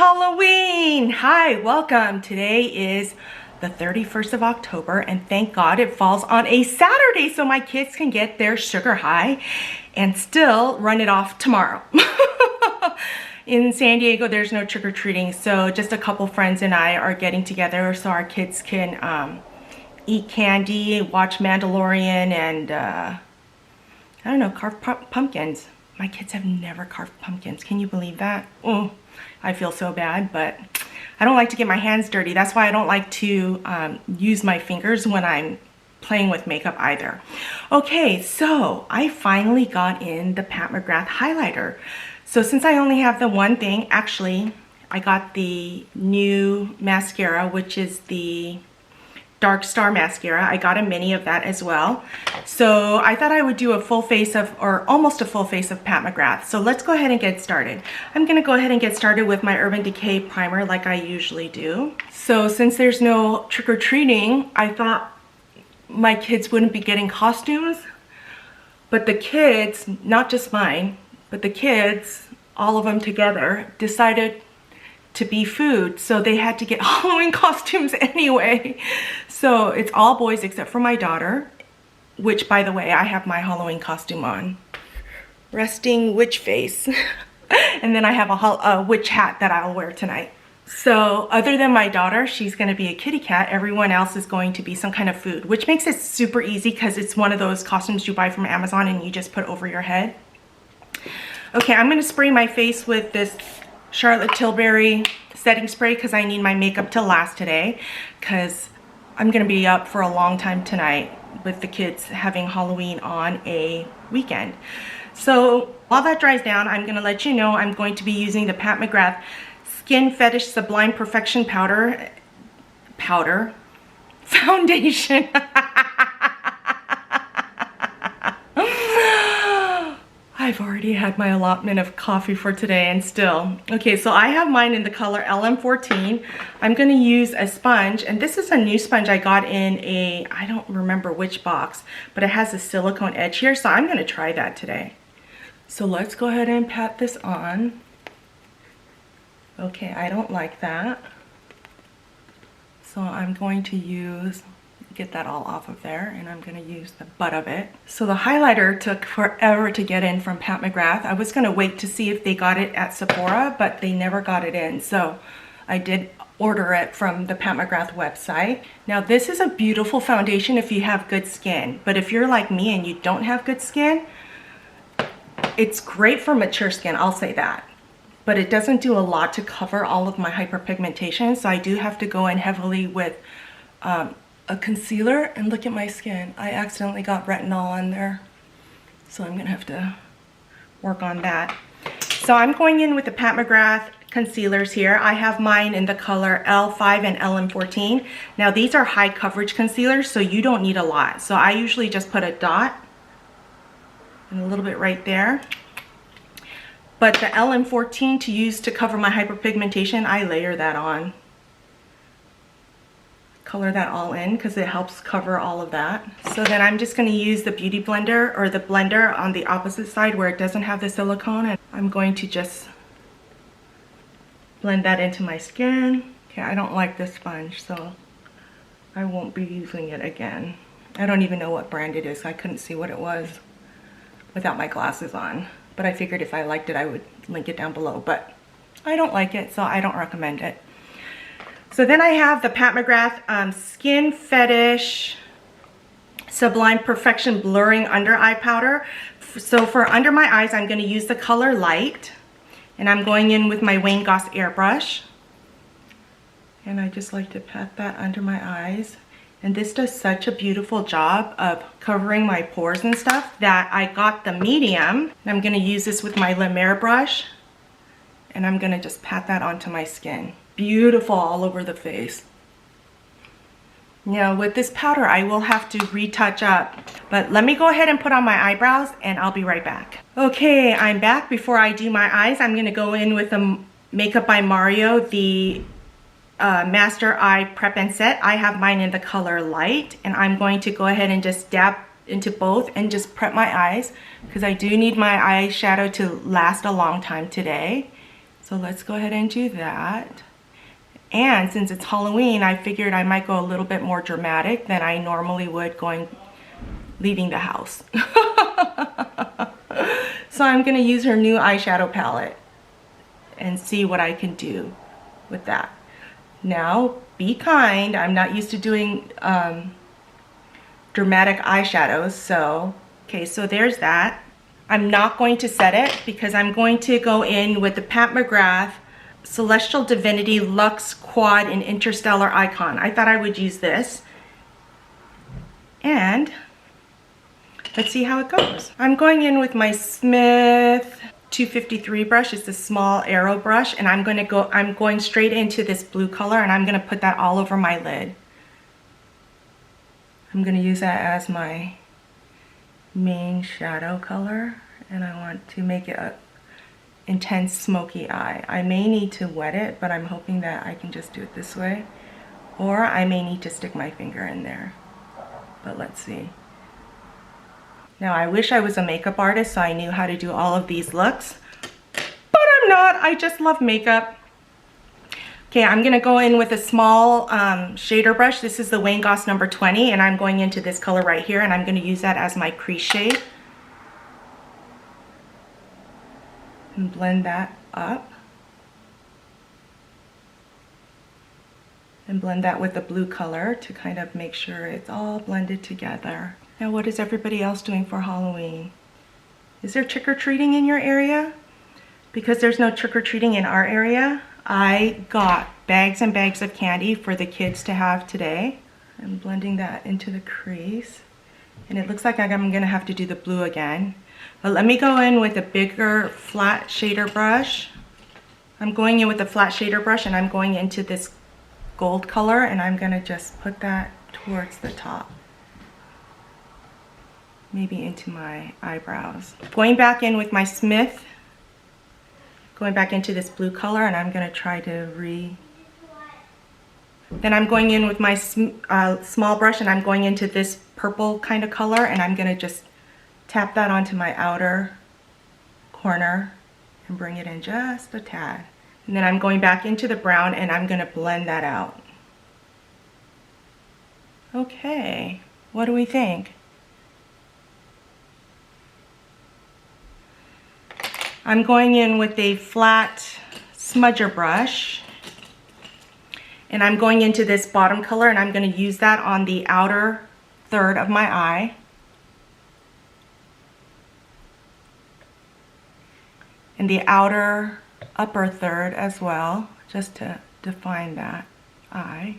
Halloween! Hi, welcome. Today is the 31st of October and thank God it falls on a Saturday so my kids can get their sugar high and still run it off tomorrow. In San Diego, there's no trick-or-treating, so just a couple friends and I are getting together so our kids can eat candy, watch Mandalorian, and I don't know, carve pumpkins. My kids have never carved pumpkins. Can you believe that? Oh, I feel so bad, but I don't like to get my hands dirty. That's why I don't like to use my fingers when I'm playing with makeup either. Okay, so I finally got in the Pat McGrath highlighter. So since I only have the one thing, actually, I got the new mascara, which is the Dark Star mascara. I got a mini of that as well. So I thought I would do a full face of, or almost a full face of Pat McGrath. So let's go ahead and get started. I'm gonna go ahead and get started with my Urban Decay primer like I usually do. So since there's no trick-or-treating, I thought my kids wouldn't be getting costumes, but the kids, not just mine, but the kids, all of them together, decided to be food, so they had to get Halloween costumes anyway. So it's all boys except for my daughter, which, by the way, I have my Halloween costume on. Resting witch face. And then I have a witch hat that I'll wear tonight. So other than my daughter, she's gonna be a kitty cat. Everyone else is going to be some kind of food, which makes it super easy because it's one of those costumes you buy from Amazon and you just put over your head. Okay, I'm gonna spray my face with this Charlotte Tilbury setting spray because I need my makeup to last today because I'm gonna be up for a long time tonight with the kids having Halloween on a weekend. So while that dries down, I'm gonna let you know I'm going to be using the Pat McGrath Skin Fetish Sublime Perfection Foundation. I've already had my allotment of coffee for today and still. Okay, so I have mine in the color LM14. I'm gonna use a sponge, and this is a new sponge I got in a, I don't remember which box, but it has a silicone edge here, so I'm gonna try that today. So let's go ahead and pat this on. Okay, I don't like that. So I'm going to get that all off of there, and I'm gonna use the butt of it. So the highlighter took forever to get in from Pat McGrath. I was gonna wait to see if they got it at Sephora, but they never got it in. So I did order it from the Pat McGrath website. Now this is a beautiful foundation if you have good skin, but if you're like me and you don't have good skin, it's great for mature skin, I'll say that. But it doesn't do a lot to cover all of my hyperpigmentation, so I do have to go in heavily with a concealer. And look at my skin. I accidentally got retinol on there, so I'm gonna have to work on that. So I'm going in with the Pat McGrath concealers here. I have mine in the color L5 and LM14. Now these are high coverage concealers, so you don't need a lot. So I usually just put a dot and a little bit right there. But the LM14 to use to cover my hyperpigmentation, I layer that on. Color that all in because it helps cover all of that. So then I'm just going to use the beauty blender, or the blender on the opposite side where it doesn't have the silicone, and I'm going to just blend that into my skin. Okay, I don't like this sponge, so I won't be using it again. I don't even know what brand it is. I couldn't see what it was without my glasses on, but I figured if I liked it I would link it down below, but I don't like it, so I don't recommend it. So then I have the Pat McGrath Skin Fetish Sublime Perfection Blurring Under Eye Powder. So for under my eyes, I'm going to use the color Light. And I'm going in with my Wayne Goss airbrush. And I just like to pat that under my eyes. And this does such a beautiful job of covering my pores and stuff that I got the medium. And I'm going to use this with my La Mer brush. And I'm going to just pat that onto my skin. Beautiful all over the face. Now with this powder I will have to retouch up, but let me go ahead and put on my eyebrows and I'll be right back. Okay, I'm back. Before I do my eyes, I'm going to go in with the Makeup by Mario, the Master Eye Prep and Set. I have mine in the color Light, and I'm going to go ahead and just dab into both and just prep my eyes because I do need my eyeshadow to last a long time today. So let's go ahead and do that. And since it's Halloween, I figured I might go a little bit more dramatic than I normally would leaving the house. So I'm gonna use her new eyeshadow palette and see what I can do with that. Now, be kind. I'm not used to doing dramatic eyeshadows, so, okay, so there's that. I'm not going to set it because I'm going to go in with the Pat McGrath Celestial Divinity Luxe Quad and Interstellar Icon. I thought I would use this. And let's see how it goes. I'm going in with my Smith 253 brush. It's a small arrow brush, and I'm going straight into this blue color, and I'm gonna put that all over my lid. I'm gonna use that as my main shadow color, and I want to make it a intense smoky eye. I may need to wet it, but I'm hoping that I can just do it this way, or I may need to stick my finger in there, but let's see. Now, I wish I was a makeup artist so I knew how to do all of these looks, but I'm not. I just love makeup. Okay, I'm gonna go in with a small shader brush. This is the Wayne Goss number 20, and I'm going into this color right here, and I'm gonna use that as my crease shade. And blend that up. And blend that with the blue color to kind of make sure it's all blended together. Now, what is everybody else doing for Halloween? Is there trick-or-treating in your area? Because there's no trick-or-treating in our area, I got bags and bags of candy for the kids to have today. I'm blending that into the crease. And it looks like I'm gonna have to do the blue again. But let me go in with a bigger flat shader brush. I'm going in with a flat shader brush, and I'm going into this gold color, and I'm gonna just put that towards the top. Maybe into my eyebrows. Going back in with my Smith, going back into this blue color, and I'm gonna try to Then I'm going in with my small brush, and I'm going into this purple kind of color, and I'm gonna just tap that onto my outer corner and bring it in just a tad. And then I'm going back into the brown, and I'm gonna blend that out. Okay, what do we think? I'm going in with a flat smudger brush, and I'm going into this bottom color, and I'm going to use that on the outer third of my eye. And the outer upper third as well, just to define that eye.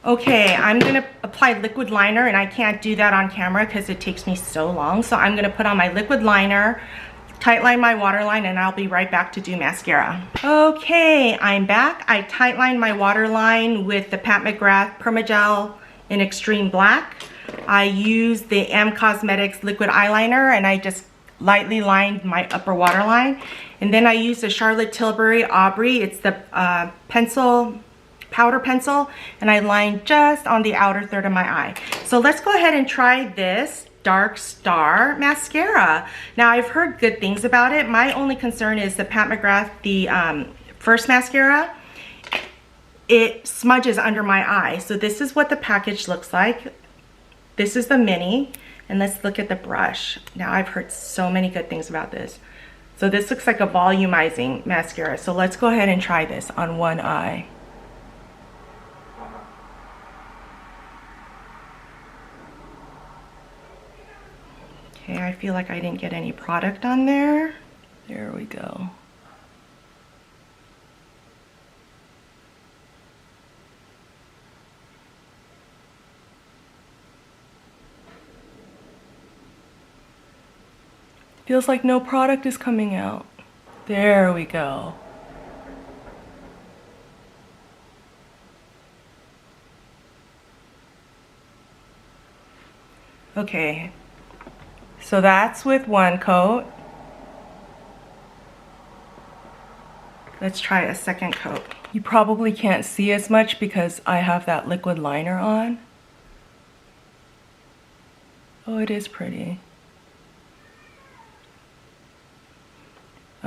Okay, I'm gonna apply liquid liner, and I can't do that on camera because it takes me so long. So I'm gonna put on my liquid liner, tightline my waterline, and I'll be right back to do mascara. Okay, I'm back. I tightlined my waterline with the Pat McGrath Permagel in Extreme Black. I used the Cosmetics liquid eyeliner, and I just lightly lined my upper waterline. And then I used the Charlotte Tilbury Aubrey. It's the powder pencil, and I lined just on the outer third of my eye. So let's go ahead and try this Dark Star mascara. Now, I've heard good things about it. My only concern is the Pat McGrath, the first mascara. It smudges under my eye. So this is what the package looks like. This is the mini, and let's look at the brush. Now, I've heard so many good things about this. So this looks like a volumizing mascara. So let's go ahead and try this on one eye. Okay, I feel like I didn't get any product on there. There we go. Feels like no product is coming out. There we go. Okay. So that's with one coat. Let's try a second coat. You probably can't see as much because I have that liquid liner on. Oh, it is pretty.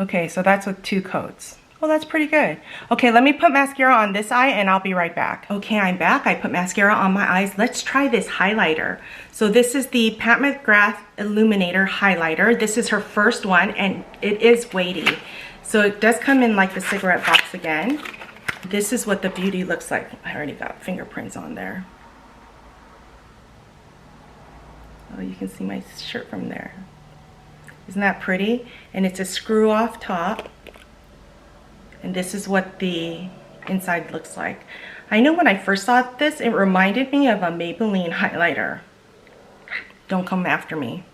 Okay, so that's with 2 coats. Well, that's pretty good. Okay, let me put mascara on this eye and I'll be right back. Okay, I'm back. I put mascara on my eyes. Let's try this highlighter. So this is the Pat McGrath Illuminator highlighter. This is her first one and it is weighty. So it does come in like the cigarette box again. This is what the beauty looks like. I already got fingerprints on there. Oh, you can see my shirt from there. Isn't that pretty? And it's a screw off top. And this is what the inside looks like. I know when I first saw this, it reminded me of a Maybelline highlighter. Don't come after me.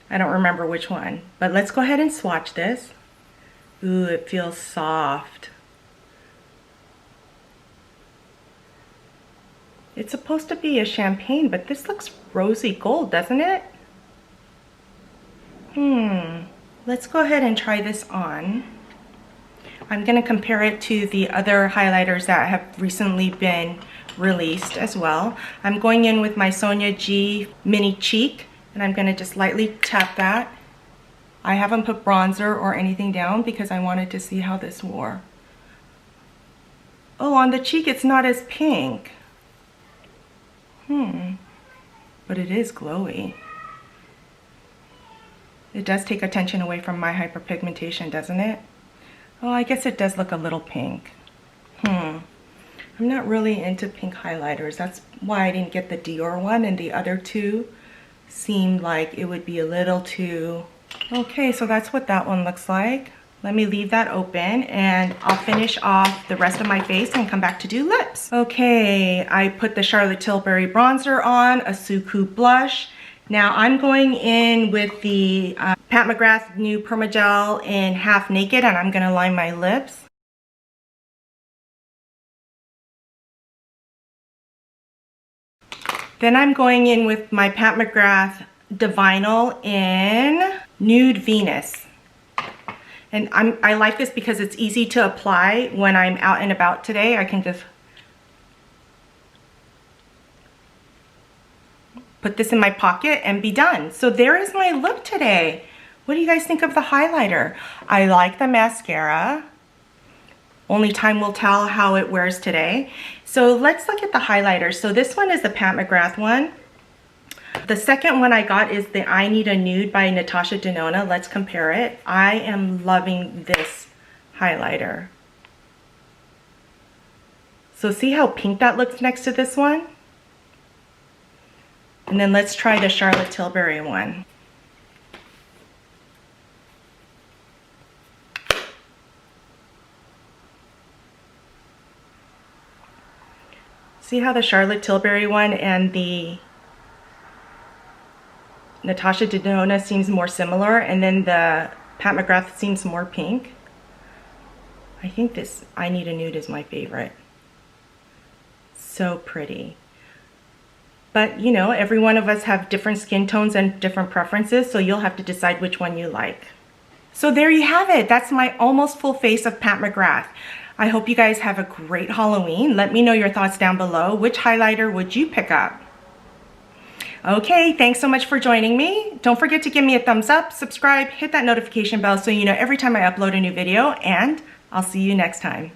I don't remember which one. But let's go ahead and swatch this. Ooh, it feels soft. It's supposed to be a champagne, but this looks rosy gold, doesn't it? Let's go ahead and try this on. I'm going to compare it to the other highlighters that have recently been released as well. I'm going in with my Sonia G Mini Cheek, and I'm going to just lightly tap that. I haven't put bronzer or anything down because I wanted to see how this wore. Oh, on the cheek it's not as pink. But it is glowy. It does take attention away from my hyperpigmentation, doesn't it? Oh, I guess it does look a little pink. I'm not really into pink highlighters. That's why I didn't get the Dior one, and the other two seemed like it would be a little too... Okay, so that's what that one looks like. Let me leave that open and I'll finish off the rest of my face and come back to do lips. Okay, I put the Charlotte Tilbury bronzer on, a Suku blush. Now I'm going in with the Pat McGrath new Permagel in Half Naked, and I'm gonna line my lips. Then I'm going in with my Pat McGrath Divinal in Nude Venus. And I like this because it's easy to apply when I'm out and about today. I can just put this in my pocket and be done. So there is my look today. What do you guys think of the highlighter? I like the mascara. Only time will tell how it wears today. So let's look at the highlighter. So this one is the Pat McGrath one. The second one I got is the I Need a Nude by Natasha Denona. Let's compare it. I am loving this highlighter. So see how pink that looks next to this one? And then let's try the Charlotte Tilbury one. See how the Charlotte Tilbury one and the Natasha Denona seems more similar, and then the Pat McGrath seems more pink. I think this I Need a Nude is my favorite. So pretty. But you know, every one of us have different skin tones and different preferences, so you'll have to decide which one you like. So there you have it. That's my almost full face of Pat McGrath. I hope you guys have a great Halloween. Let me know your thoughts down below. Which highlighter would you pick up? Okay, thanks so much for joining me. Don't forget to give me a thumbs up, subscribe, hit that notification bell so you know every time I upload a new video, and I'll see you next time.